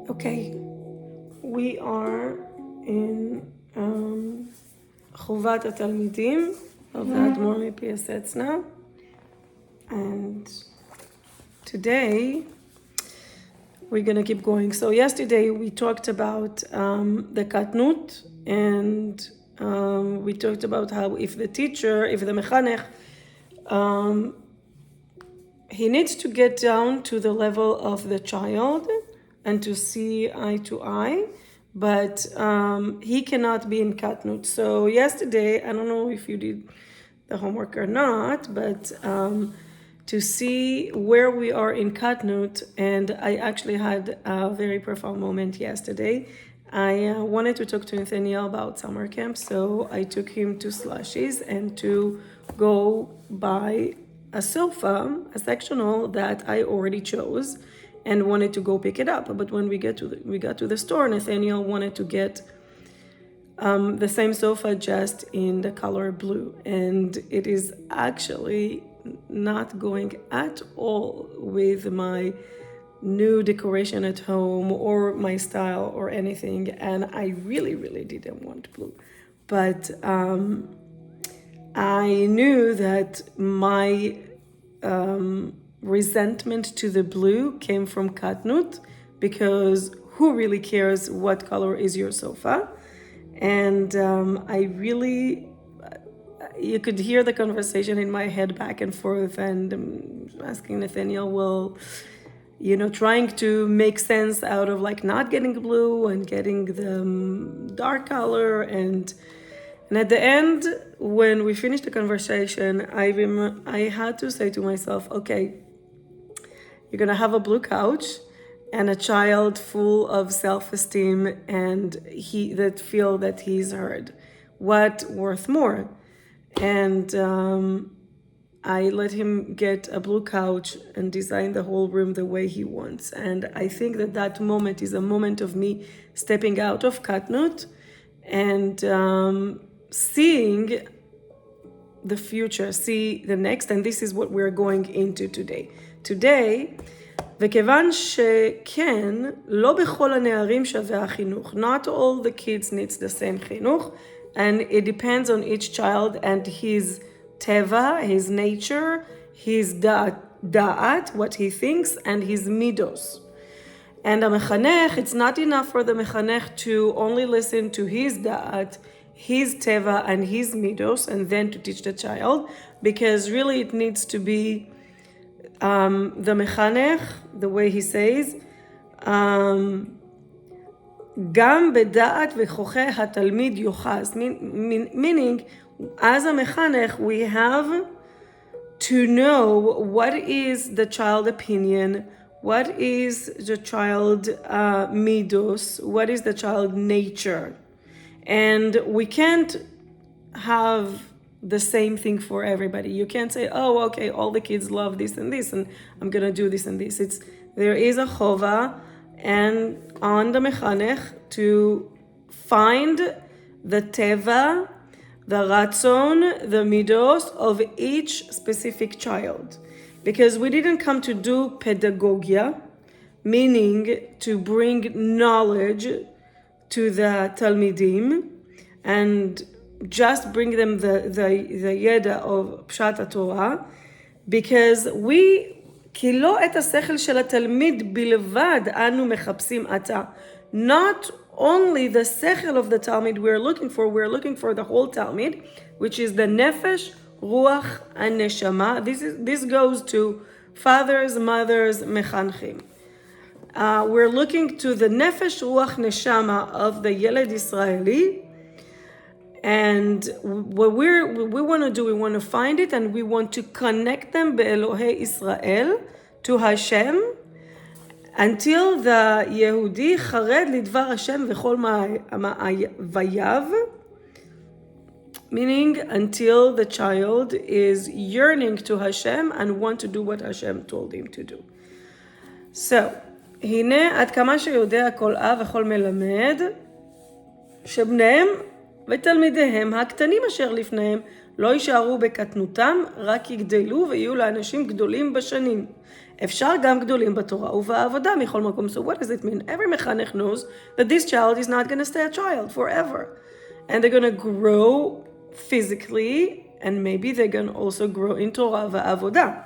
Okay, we are in Chovat hatalmidim of the Admor Piasets now, and today we're gonna keep going. So yesterday we talked about the katnut, and we talked about how if the mechanech, he needs to get down to the level of the child and to see eye to eye, but he cannot be in katnut. So yesterday, I don't know if you did the homework or not, but to see where we are in katnut, and I actually had a very profound moment yesterday. I wanted to talk to Nathaniel about summer camp, so I took him to Slushies and to go buy a sofa, a sectional that I already chose and wanted to go pick it up. But when we got to the store, Nathaniel wanted to get the same sofa just in the color blue, and it is actually not going at all with my new decoration at home or my style or anything, and I really didn't want blue, but I knew that my resentment to the blue came from katnut, because who really cares what color is your sofa? And you could hear the conversation in my head back and forth, and asking Nathaniel, well, trying to make sense out of like not getting blue and getting the dark color. And at the end, when we finished the conversation, I had to say to myself, okay, you're gonna have a blue couch and a child full of self-esteem and that feel that he's heard. What worth more? And I let him get a blue couch and design the whole room the way he wants. And I think that moment is a moment of me stepping out of katnut and seeing the future, see the next, and this is what we're going into today. וכיוון שכן, לא בכל הנערים שווה החינוך. Not all the kids needs the same חינוך, and it depends on each child and his טבע, his nature, his דעת, what he thinks, and his midos. And המחנך, it's not enough for the מחנך to only listen to his דעת, his טבע, and his midos, and then to teach the child, because really it needs to be the mechanech, the way he says, גם בדעת וכוחי התלמיד יוחז, meaning, as a mechanech, we have to know what is the child opinion, what is the child midos, what is the child nature. And we can't have the same thing for everybody. You can't say, oh, okay, all the kids love this, and I'm gonna do this and this. There is a chova and on the mechanech to find the teva, the ratzon, the midos of each specific child. Because we didn't come to do pedagogia, meaning to bring knowledge to the talmidim and just bring them the yeda of pshat HaTorah, because כי לא את השכל של התלמיד בלבד אנו מחפשים עתה. Not only the sechel of the Talmud we're looking for the whole Talmud, which is the nefesh, ruach, and neshama. This goes to fathers, mothers, mechanchim. We're looking to the nefesh, ruach, neshama of the Yeled Israeli. And what we want to do, we want to find it, and we want to connect them be'Elohei Israel to Hashem until the Yehudi chared lidvar Hashem v'chol ma'avayav, meaning until the child is yearning to Hashem and want to do what Hashem told him to do. So, הנה עד כמה שיודע כל אב וכל מלמד שבניהם ותלמידיהם הקטנים אשר לפניהם לא יישארו בקטנותם, רק יגדלו ויהיו לאנשים גדולים בשנים. אפשר גם גדולים בתורה ובעבודה מכל מקום. So what does it mean? Every מחנך knows that this child is not going to stay a child forever. And they're going to grow physically, and maybe they're going to also grow in Torah ועבודה.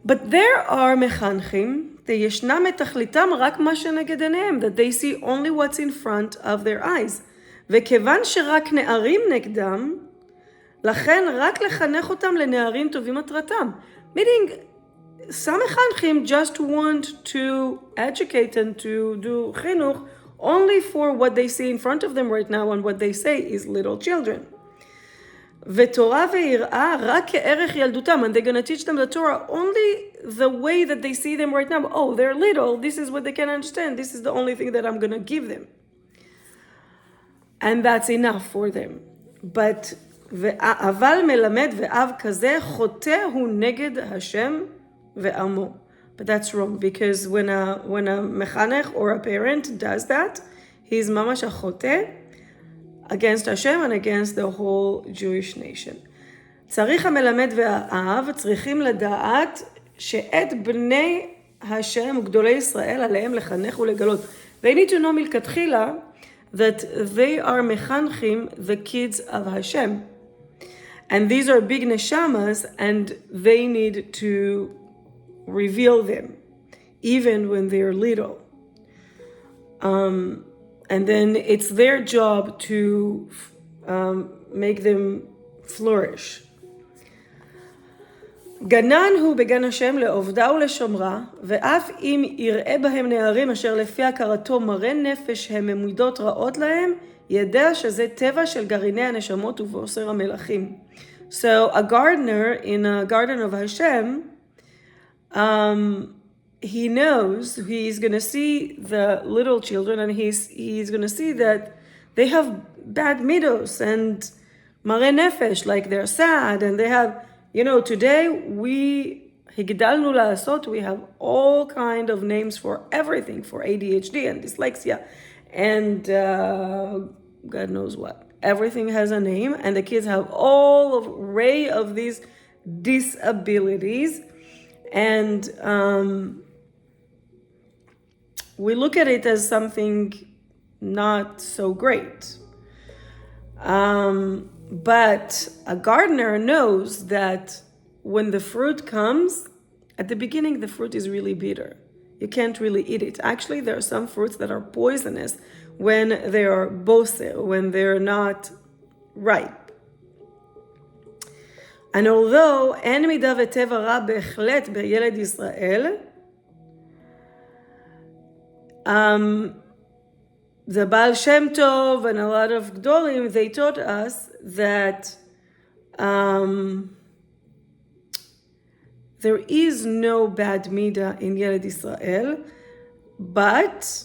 But there are מחנכים, ישנם את תכליתם רק מה שנגד עיניהם, that they see only what's in front of their eyes. וכיוון שרק נערים נגדם, לכן רק לחנך אותם לנערים טובים מטרתם. Meaning, some מחנכים just want to educate and to do חינוך only for what they see in front of them right now, and what they say is little children. ותורה ויראה רק כערך ילדותם, and they're going to teach them the Torah only the way that they see them right now. Oh, they're little, this is what they can understand, this is the only thing that I'm going to give them. And that's enough for them. But אבל מלמד ואב כזה חוטא הוא נגד השם ועמו. But that's wrong, because when a mechanech or a parent does that, he's ממש החוטא against Hashem and against the whole Jewish nation. צריך המלמד והאב צריכים לדעת שאת בני השם וגדולי ישראל עליהם לחנך ולגלות. They need to know מלכתחילה that they are mechanchim, the kids of Hashem. And these are big neshamas, and they need to reveal them, even when they're little. And then it's their job to make them flourish. גנן הוא בגן השם לעובדה ולשומרה, ואף אם יראה בהם נערים אשר לפי הכרתו מראה נפש הם ממידות רעות להם, ידע שזה טבע של גרעיני הנשמות ובעושר המלאכים. So a gardener in a garden of Hashem, he knows, he's going to see the little children, and he's going to see that they have bad midos and mare nefesh, like they're sad, and they have, today we higdalnu la'asot, we have all kind of names for everything, for ADHD and dyslexia, and God knows what. Everything has a name, and the kids have all array of these disabilities, and we look at it as something not so great. But a gardener knows that when the fruit comes, at the beginning the fruit is really bitter. You can't really eat it. Actually, there are some fruits that are poisonous when they are boser, when they're not ripe. And although אין מידה וטבע רע בהחלט בילד ישראל, the Baal Shem Tov and a lot of Gdolim, they taught us that there is no bad mida in Yeled Israel, but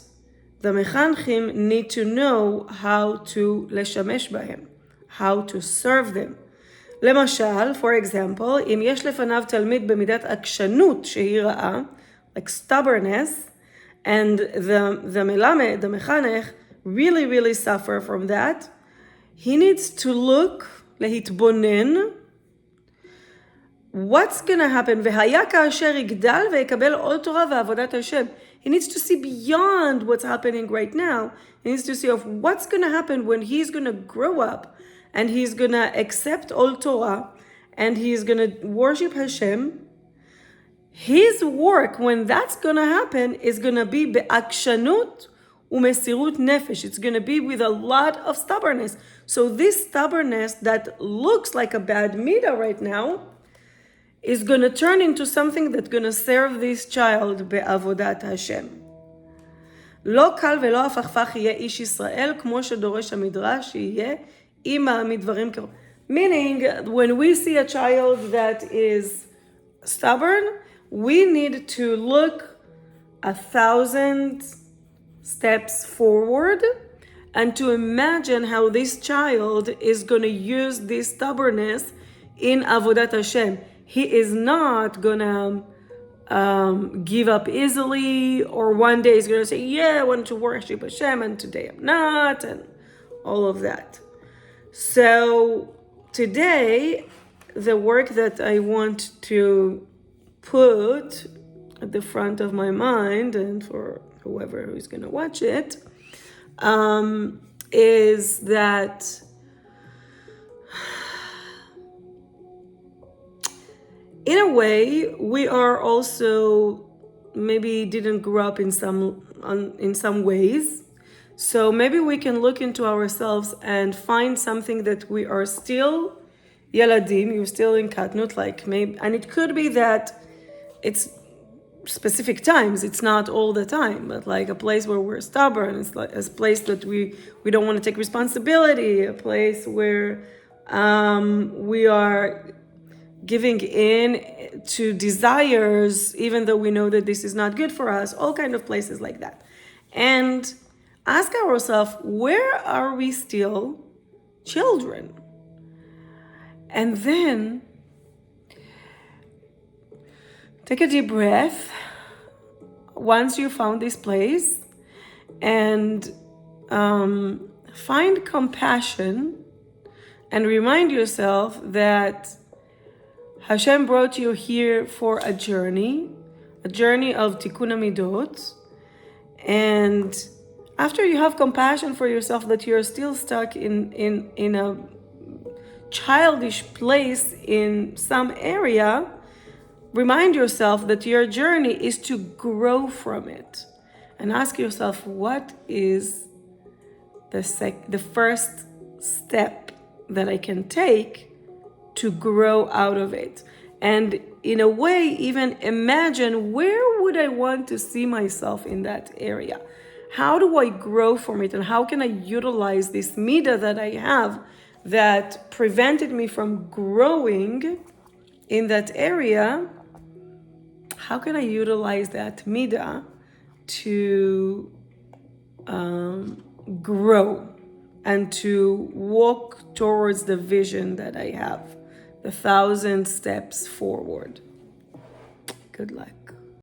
the Mechanchim need to know how to leshamesh bהם, how to serve them. למשל, for example, אם יש לפניו תלמיד במידת עקשנות שהיא רעה, like stubbornness, and the melamed, the mechanech, really suffer from that, he needs to look, להתבונן, what's going to happen? והיה כאשר יגדל ויקבל עוד תורה ועבודת השם. He needs to see beyond what's happening right now. He needs to see of what's going to happen when he's going to grow up and he's going to accept all Torah and he's going to worship Hashem. His work, when that's going to happen, is going to be be'akshanut umesirut nefesh. It's going to be with a lot of stubbornness. So this stubbornness that looks like a bad mida right now is going to turn into something that's going to serve this child be'avodat Hashem. לא קל ולא הפכפך יהיה איש ישראל, כמו שדורש המדרש שיהיה אם מעמיד דברים כרוב. Meaning, when we see a child that is stubborn, we need to look 1,000 steps forward and to imagine how this child is going to use this stubbornness in Avodat Hashem. He is not going to give up easily, or one day he's going to say, yeah, I want to worship Hashem, and today I'm not, and all of that. So today, the work that I want to put at the front of my mind, and for whoever who's going to watch it, is that in a way we are also maybe didn't grow up in some ways, so maybe we can look into ourselves and find something that we are still yaladim, you're still in katnut, like maybe, and it could be that it's specific times, it's not all the time, but like a place where we're stubborn, it's like a place that we don't want to take responsibility, a place where we are giving in to desires even though we know that this is not good for us, all kind of places like that. And ask ourselves, where are we still children? And then take a deep breath once you found this place, and find compassion and remind yourself that Hashem brought you here for a journey of tikkun midot. And after you have compassion for yourself that you're still stuck in a childish place in some area, remind yourself that your journey is to grow from it, and ask yourself, what is the first step that I can take to grow out of it? And in a way, even imagine, where would I want to see myself in that area? How do I grow from it? And how can I utilize this mida that I have that prevented me from growing in that area? How can I utilize that mida to grow and to walk towards the vision that I have, the 1,000 steps forward? Good luck.